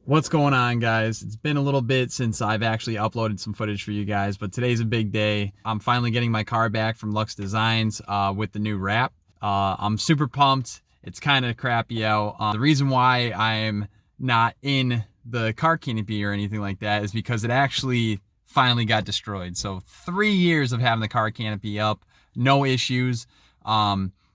What's going on, guys? It's been a little bit since I've actually uploaded some footage for you guys, but today's a big day. I'm finally getting my car back from Luxe Designs with the new wrap. I'm super pumped. It's kind of crappy out. The reason why I'm not in the car canopy or anything like that is because it actually finally got destroyed. So 3 years of having the car canopy up, no issues.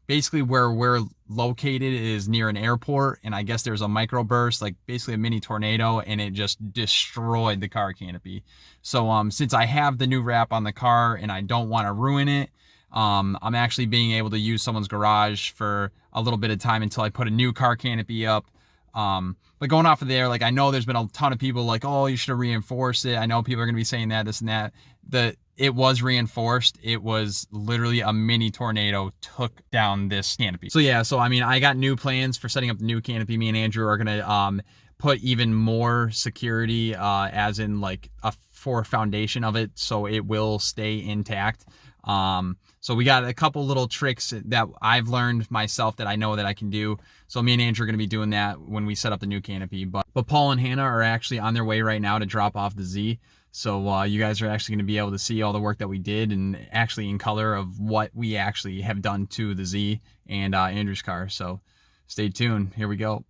Basically where we're located is near an airport, and I guess there's a microburst, like basically a mini tornado, and it just destroyed the car canopy. So since I have the new wrap on the car and I don't want to ruin it, I'm actually being able to use someone's garage for a little bit of time until I put a new car canopy up. But going off of there, like, I know there's been a ton of people like, oh, you should have reinforced it. I know people are going to be saying that, this and that. It was reinforced. It was literally a mini tornado took down this canopy. So yeah, I mean, I got new plans for setting up the new canopy. Me and Andrew are going to put even more security as in like for foundation of it, so it will stay intact. So we got a couple little tricks that I've learned myself that I know that I can do. So me and Andrew are going to be doing that when we set up the new canopy. But Paul and Hannah are actually on their way right now to drop off the Z. So you guys are actually going to be able to see all the work that we did and actually in color of what we actually have done to the Z and Andrew's car. So stay tuned. Here we go.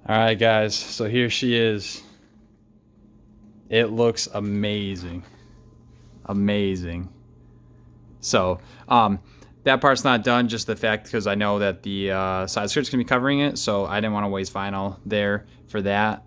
All right, guys, so here she is. It looks amazing. Amazing. So that part's not done, just the fact because I know that the side skirt's gonna be covering it, so I didn't want to waste vinyl there for that.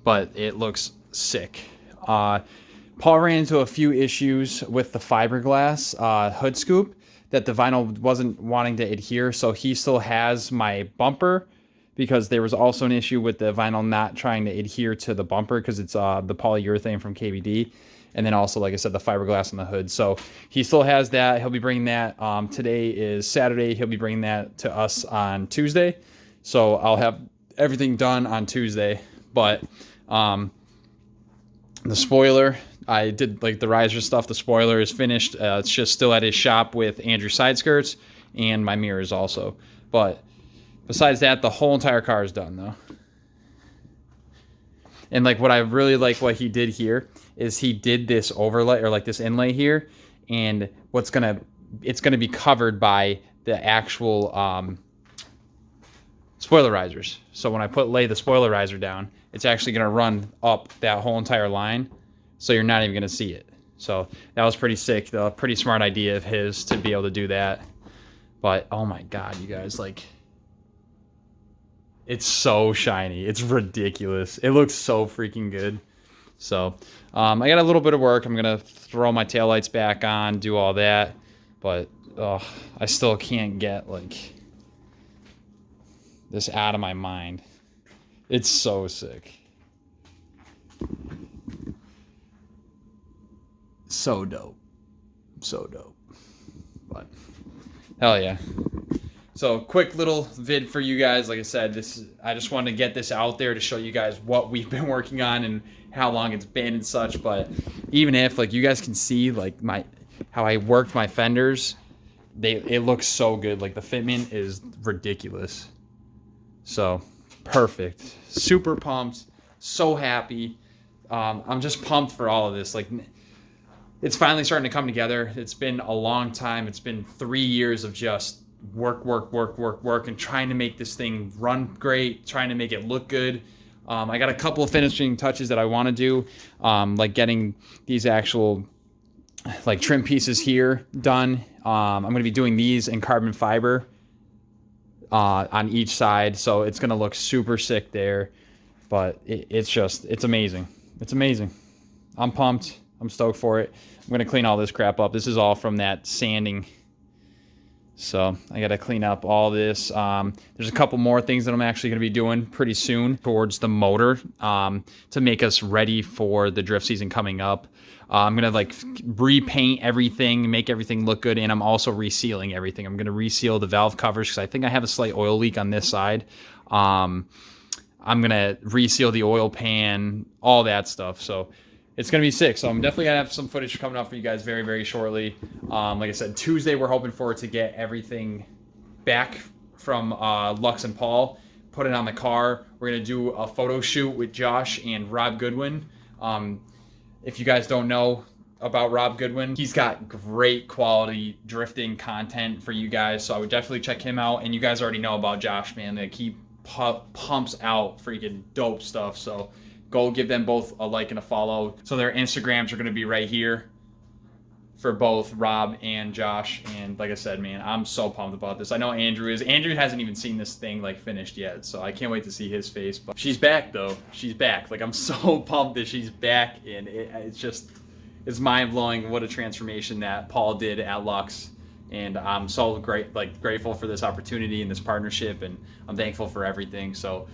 But it looks sick. Paul ran into a few issues with the fiberglass hood scoop that the vinyl wasn't wanting to adhere, so he still has my bumper, because there was also an issue with the vinyl not trying to adhere to the bumper because it's the polyurethane from KBD. And then also, like I said, the fiberglass on the hood. So he still has that. He'll be bringing that. Today is Saturday. He'll be bringing that to us on Tuesday. So I'll have everything done on Tuesday. But the spoiler, I did like the riser stuff. The spoiler is finished. It's just still at his shop with Andrew's side skirts and my mirrors also. But besides that, the whole entire car is done though. And like what I really like what he did here is he did this overlay or like this inlay here, and it's gonna be covered by the actual spoiler risers. So when I lay the spoiler riser down, it's actually gonna run up that whole entire line, so you're not even gonna see it. So that was pretty sick. A pretty smart idea of his to be able to do that. But oh my god, you guys, like, it's so shiny. It's ridiculous. It looks so freaking good. So I got a little bit of work. I'm going to throw my taillights back on, do all that. But I still can't get like this out of my mind. It's so sick. So dope. So dope. But hell yeah. So quick little vid for you guys. Like I said, I just wanted to get this out there to show you guys what we've been working on and how long it's been and such. But even if, like, you guys can see like how I worked my fenders, it looks so good. Like the fitment is ridiculous. So perfect. Super pumped. So happy. I'm just pumped for all of this. Like, it's finally starting to come together. It's been a long time. It's been 3 years of just work, and trying to make this thing run great, trying to make it look good. I got a couple of finishing touches that I want to do, like getting these actual like trim pieces here done. I'm going to be doing these in carbon fiber on each side, so it's going to look super sick there. But it's amazing. It's amazing. I'm pumped. I'm stoked for it. I'm going to clean all this crap up. This is all from that sanding. So I got to clean up all this. There's a couple more things that I'm actually going to be doing pretty soon towards the motor to make us ready for the drift season coming up. I'm going to like repaint everything, make everything look good, and I'm also resealing everything. I'm going to reseal the valve covers because I think I have a slight oil leak on this side. I'm going to reseal the oil pan, all that stuff. So it's going to be sick. So I'm definitely going to have some footage coming up for you guys very, very shortly. Like I said, Tuesday, we're hoping for to get everything back from Lux and Paul, put it on the car. We're going to do a photo shoot with Josh and Rob Goodwin. If you guys don't know about Rob Goodwin, he's got great quality drifting content for you guys. So I would definitely check him out. And you guys already know about Josh, man. Like, he pumps out freaking dope stuff. So go give them both a like and a follow. So their Instagrams are going to be right here for both Rob and Josh. And like I said, man, I'm so pumped about this. I know Andrew is. Andrew hasn't even seen this thing like finished yet, so I can't wait to see his face. But she's back though. She's back. Like, I'm so pumped that she's back, and it's mind-blowing what a transformation that Paul did at Luxe. And I'm so grateful for this opportunity and this partnership, and I'm thankful for everything. So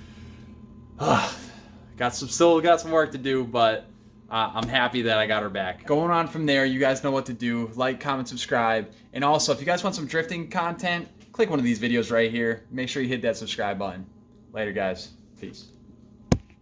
still got some work to do, but I'm happy that I got her back. Going on from there, you guys know what to do. Like, comment, subscribe. And also, if you guys want some drifting content, click one of these videos right here. Make sure you hit that subscribe button. Later, guys. Peace.